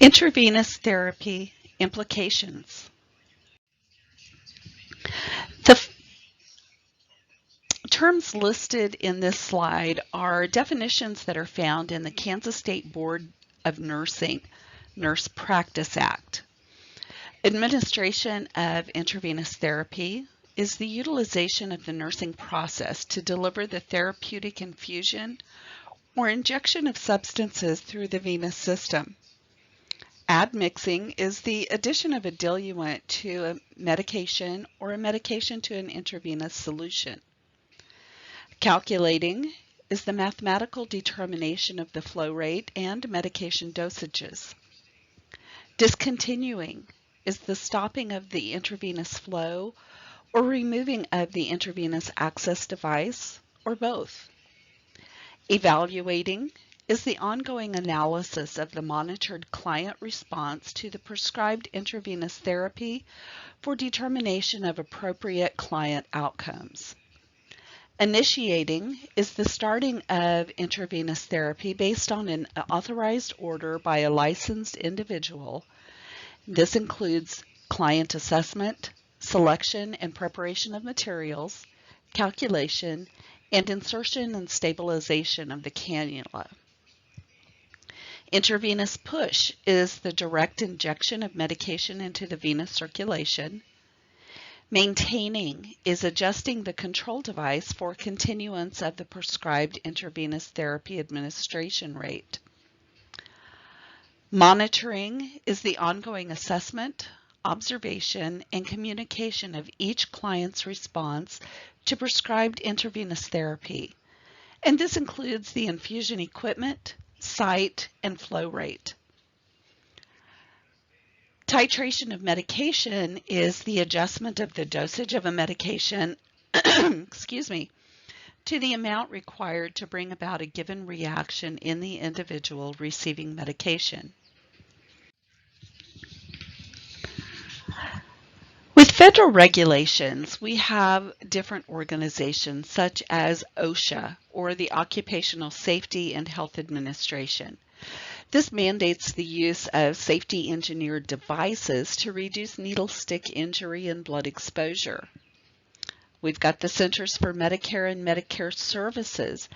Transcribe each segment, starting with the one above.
Intravenous therapy implications. The terms listed in this slide are definitions that are found in the Kansas State Board of Nursing Nurse Practice Act. Administration of intravenous therapy is the utilization of the nursing process to deliver the therapeutic infusion or injection of substances through the venous system. Admixing is the addition of a diluent to a medication or a medication to an intravenous solution. Calculating is the mathematical determination of the flow rate and medication dosages. Discontinuing is the stopping of the intravenous flow or removing of the intravenous access device, or both. Evaluating is the ongoing analysis of the monitored client response to the prescribed intravenous therapy for determination of appropriate client outcomes. Initiating is the starting of intravenous therapy based on an authorized order by a licensed individual. This includes client assessment, selection and preparation of materials, calculation, and insertion and stabilization of the cannula. Intravenous push is the direct injection of medication into the venous circulation. Maintaining is adjusting the control device for continuance of the prescribed intravenous therapy administration rate. Monitoring is the ongoing assessment, observation, and communication of each client's response to prescribed intravenous therapy, and this includes the infusion equipment, site, and flow rate. Titration of medication is the adjustment of the dosage of a medication excuse me, to the amount required to bring about a given reaction in the individual receiving medication. With federal regulations, we have different organizations such as OSHA, or the Occupational Safety and Health Administration. This mandates the use of safety engineered devices to reduce needle stick injury and blood exposure. We've got the Centers for Medicare and Medicare Services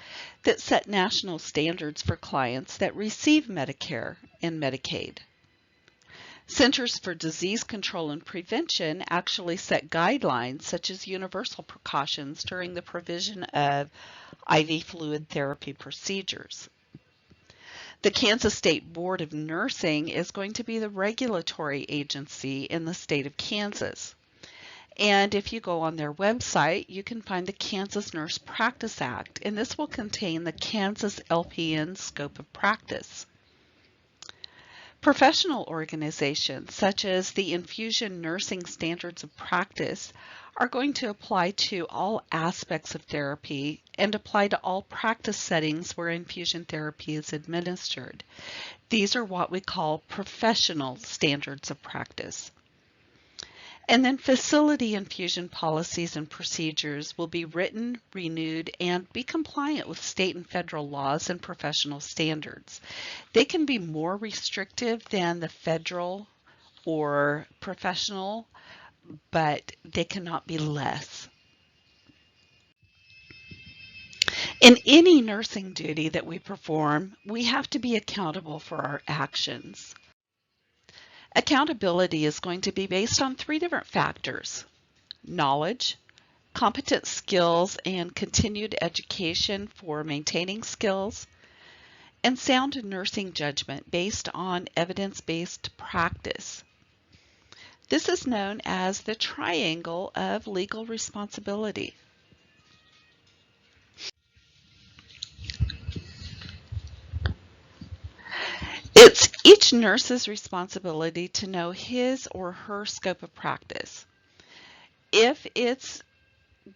that set national standards for clients that receive Medicare and Medicaid. Centers for Disease Control and Prevention actually set guidelines such as universal precautions during the provision of IV fluid therapy procedures. The Kansas State Board of Nursing is going to be the regulatory agency in the state of Kansas. And if you go on their website, you can find the Kansas Nurse Practice Act, and this will contain the Kansas LPN scope of practice. Professional organizations such as the Infusion Nursing Standards of Practice are going to apply to all aspects of therapy and apply to all practice settings where infusion therapy is administered. These are what we call professional standards of practice. And then facility infusion policies and procedures will be written, renewed, and be compliant with state and federal laws and professional standards. They can be more restrictive than the federal or professional, but they cannot be less. In any nursing duty that we perform, we have to be accountable for our actions. Accountability is going to be based on three different factors: knowledge, competent skills and continued education for maintaining skills, and sound nursing judgment based on evidence-based practice. This is known as the triangle of legal responsibility. It's each nurse's responsibility to know his or her scope of practice. If it's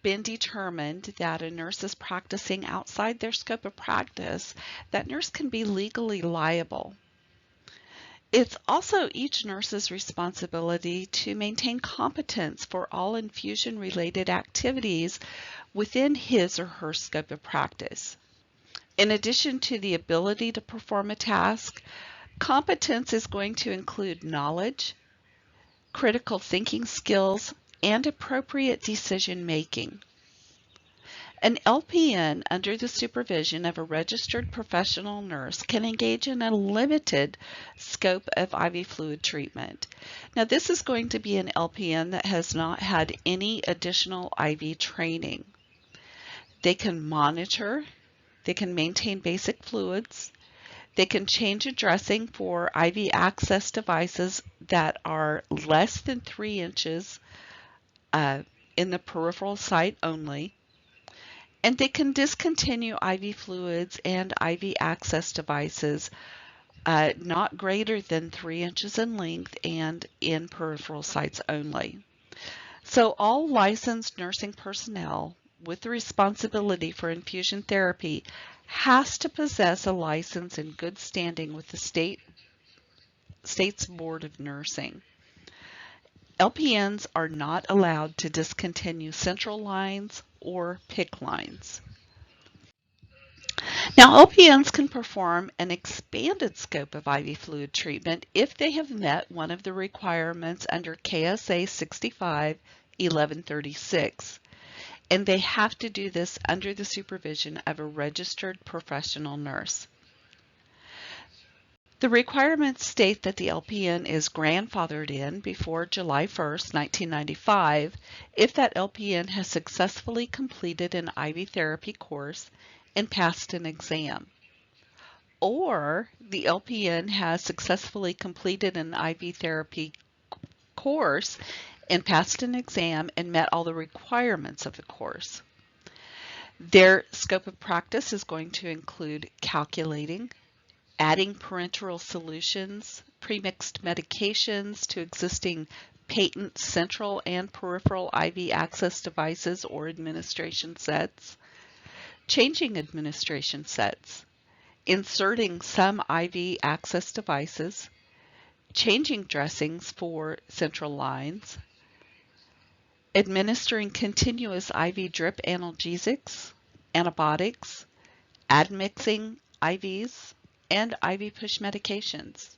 been determined that a nurse is practicing outside their scope of practice, that nurse can be legally liable. It's also each nurse's responsibility to maintain competence for all infusion-related activities within his or her scope of practice. In addition to the ability to perform a task, Competence is going to include knowledge, critical thinking skills, and appropriate decision making. An LPN under the supervision of a registered professional nurse can engage in a limited scope of IV fluid treatment. Now, this is going to be an LPN that has not had any additional IV training. They can monitor, they can maintain basic fluids, they can change a dressing for IV access devices that are less than 3 inches in the peripheral site only, and they can discontinue IV fluids and IV access devices not greater than 3 inches in length and in peripheral sites only. So all licensed nursing personnel with the responsibility for infusion therapy has to possess a license in good standing with the state's Board of Nursing. LPNs are not allowed to discontinue central lines or PICC lines. Now, LPNs can perform an expanded scope of IV fluid treatment if they have met one of the requirements under KSA 65-1136, and they have to do this under the supervision of a registered professional nurse. The requirements state that the LPN is grandfathered in before July 1st, 1995, if that LPN has successfully completed an IV therapy course and passed an exam, or the LPN has successfully completed an IV therapy course and passed an exam and met all the requirements of the course. Their scope of practice is going to include calculating, adding parenteral solutions, premixed medications to existing patent central and peripheral IV access devices or administration sets, changing administration sets, inserting some IV access devices, changing dressings for central lines, administering continuous IV drip analgesics, antibiotics, admixing IVs, and IV push medications.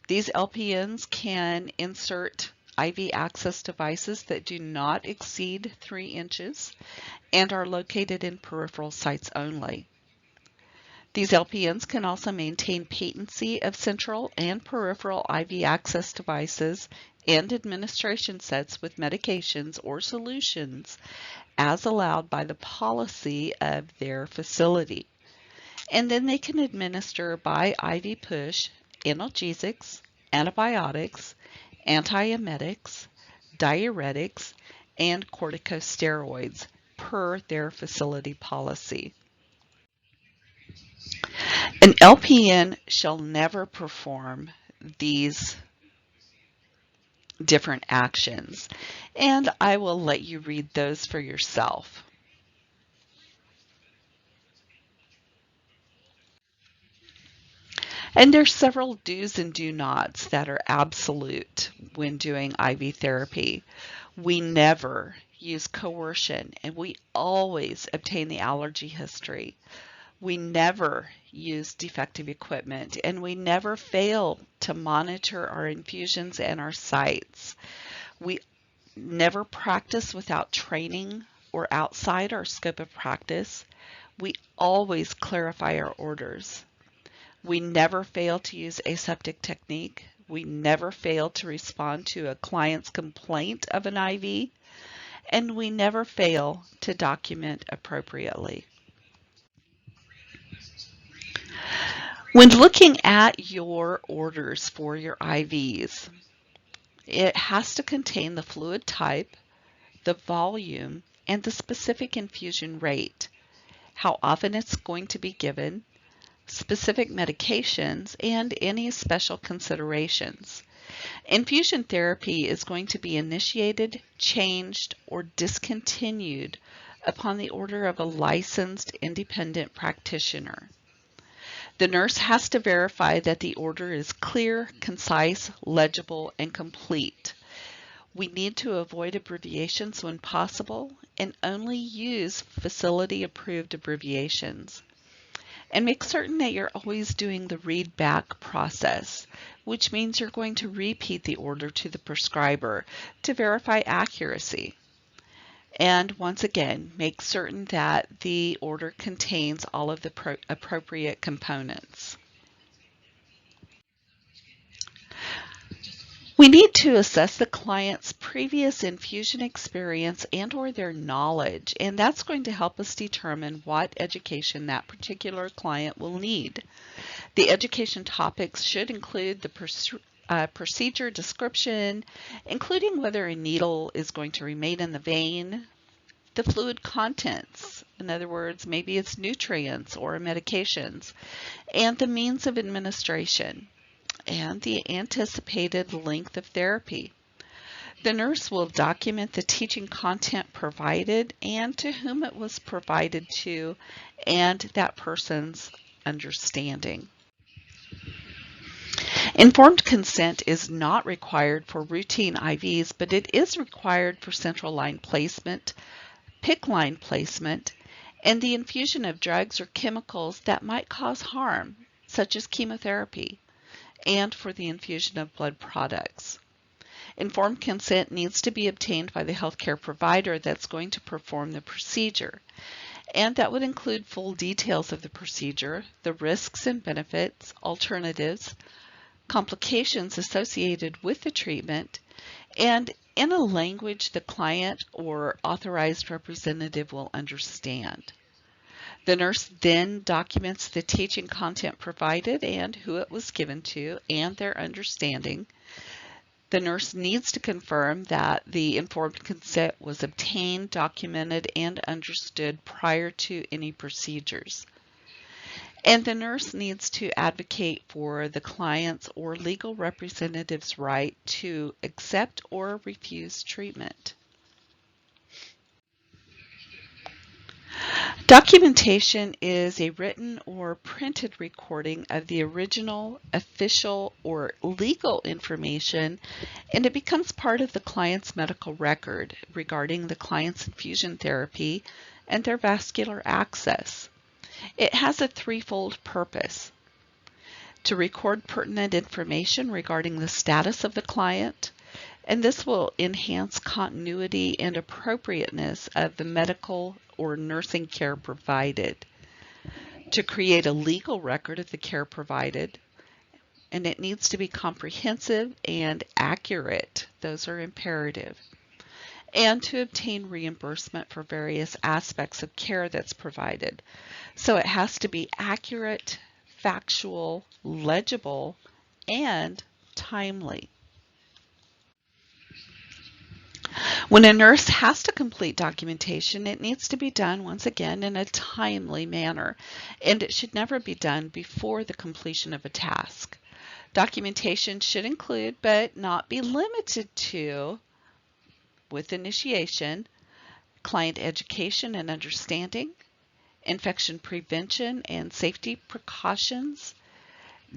These LPNs can insert IV access devices that do not exceed 3 inches and are located in peripheral sites only. These LPNs can also maintain patency of central and peripheral IV access devices and administration sets with medications or solutions as allowed by the policy of their facility. And then they can administer by IV push analgesics, antibiotics, antiemetics, diuretics, and corticosteroids per their facility policy. An LPN shall never perform these different actions, and I will let you read those for yourself. And there's several do's and do nots that are absolute when doing IV therapy. We never use coercion, and we always obtain the allergy history. We never use defective equipment, and we never fail to monitor our infusions and our sites. We never practice without training or outside our scope of practice. We always clarify our orders. We never fail to use aseptic technique. We never fail to respond to a client's complaint of an IV, and we never fail to document appropriately. When looking at your orders for your IVs, it has to contain the fluid type, the volume, and the specific infusion rate, how often it's going to be given, specific medications, and any special considerations. Infusion therapy is going to be initiated, changed, or discontinued upon the order of a licensed independent practitioner. The nurse has to verify that the order is clear, concise, legible, and complete. We need to avoid abbreviations when possible and only use facility-approved abbreviations. And make certain that you're always doing the read back process, which means you're going to repeat the order to the prescriber to verify accuracy. And once again, make certain that the order contains all of the appropriate components. We need to assess the client's previous infusion experience and/or their knowledge, and that's going to help us determine what education that particular client will need. The education topics should include the procedure description, including whether a needle is going to remain in the vein, the fluid contents, in other words, maybe it's nutrients or medications, and the means of administration, and the anticipated length of therapy. The nurse will document the teaching content provided and to whom it was provided to, and that person's understanding. Informed consent is not required for routine IVs, but it is required for central line placement, PICC line placement, and the infusion of drugs or chemicals that might cause harm, such as chemotherapy, and for the infusion of blood products. Informed consent needs to be obtained by the healthcare provider that's going to perform the procedure, and that would include full details of the procedure, the risks and benefits, alternatives, complications associated with the treatment, and in a language the client or authorized representative will understand. The nurse then documents the teaching content provided and who it was given to and their understanding. The nurse needs to confirm that the informed consent was obtained, documented, and understood prior to any procedures. And the nurse needs to advocate for the client's or legal representative's right to accept or refuse treatment. Documentation is a written or printed recording of the original, official, or legal information, and it becomes part of the client's medical record regarding the client's infusion therapy and their vascular access. It has a threefold purpose: to record pertinent information regarding the status of the client, and this will enhance continuity and appropriateness of the medical or nursing care provided; to create a legal record of the care provided, and it needs to be comprehensive and accurate. Those are imperative. And to obtain reimbursement for various aspects of care that's provided. So it has to be accurate, factual, legible, and timely. When a nurse has to complete documentation, it needs to be done once again in a timely manner, and it should never be done before the completion of a task. Documentation should include, but not be limited to, with initiation, client education and understanding, infection prevention and safety precautions,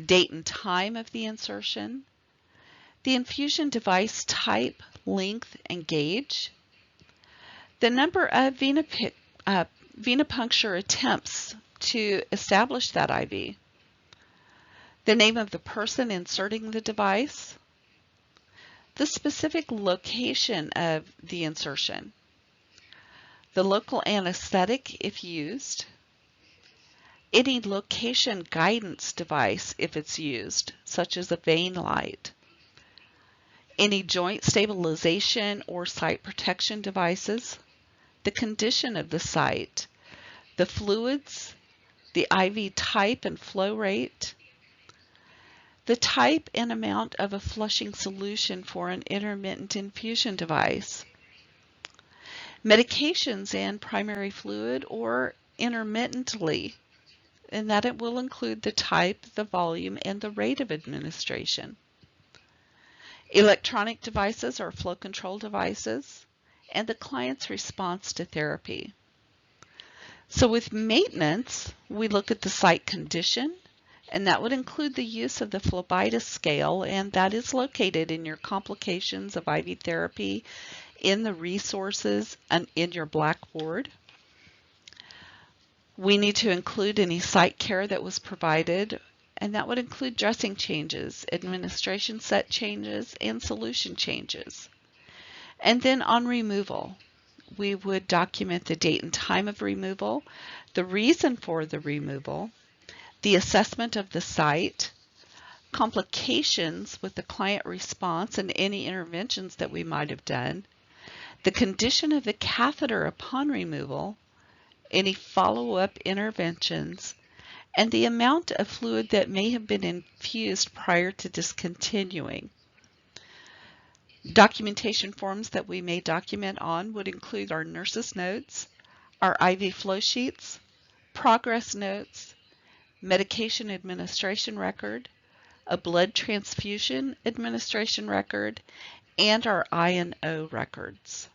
date and time of the insertion, the infusion device type, length, and gauge, the number of venipuncture attempts to establish that IV, the name of the person inserting the device, the specific location of the insertion, the local anesthetic if used, any location guidance device if it's used, such as a vein light, any joint stabilization or site protection devices, the condition of the site, the fluids, the IV type and flow rate, the type and amount of a flushing solution for an intermittent infusion device, medications and primary fluid or intermittently, and that it will include the type, the volume, and the rate of administration, electronic devices or flow control devices, and the client's response to therapy. So with maintenance, we look at the site condition, and that would include the use of the phlebitis scale, and that is located in your complications of IV therapy, in the resources, and in your blackboard. We need to include any site care that was provided, and that would include dressing changes, administration set changes, and solution changes. And then on removal, we would document the date and time of removal, the reason for the removal, the assessment of the site, complications with the client response and any interventions that we might have done, the condition of the catheter upon removal, any follow-up interventions, and the amount of fluid that may have been infused prior to discontinuing. Documentation forms that we may document on would include our nurse's notes, our IV flow sheets, progress notes, medication administration record, a blood transfusion administration record, and our I&O records.